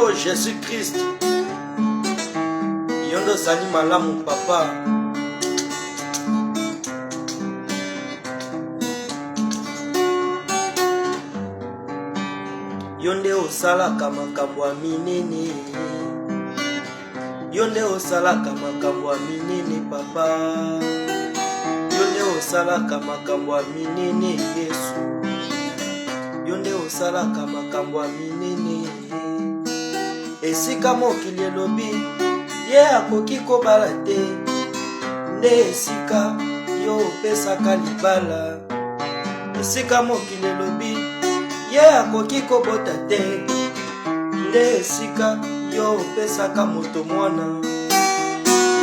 Oh Jésus-Christ, yondo sali malamu papa. Yonde osalaka makambo ya minene, yonde osalaka makambo ya minene papa, yonde osalaka makambo ya minene Yesu, yonde osalaka makambo ya minene. Esika mokili elobi ye akoki kobala te, nde esika yo opesaka libala. Esika mokili elobi ye akoki kobota te, nde esika yo opesaka moto mwana.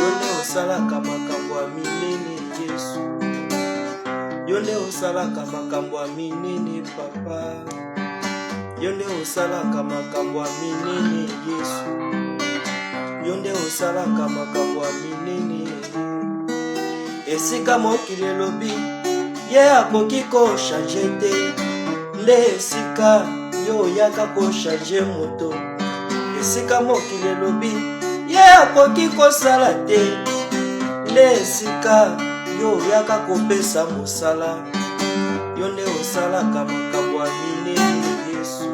Yonde osalaka makambo ya minene Yesu, yonde osalaka makambo ya minene papa, yonde osalaka makambo ya minene Yesu, yonde osalaka makambo ya minene. Esika mokili elobi ye akoki kochange te, nde esika yo oyaka kochange moto. Esika mokili elobi ye akoki kosala te, nde esika yo oyaka kopesa mosala. Yonde osalaka makambo ya minene Yesu,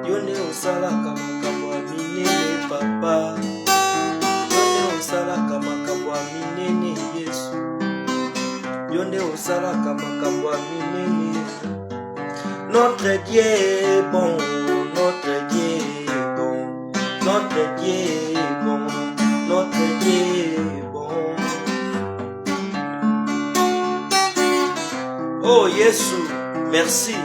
yonde osalaka makambo ya minene papa, yonde osalaka makambo ya minene Yesu, yonde osalaka makambo ya minene. Notre Dieu est bon, notre Dieu est bon, notre Dieu est bon, notre Dieu est bon. Oh Yesu, merci.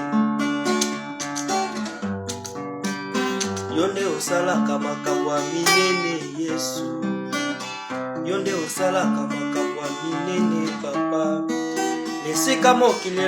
Yonde osalaka makambo ya minene Yesu, yonde osalaka makambo ya minene papa. Esika mokili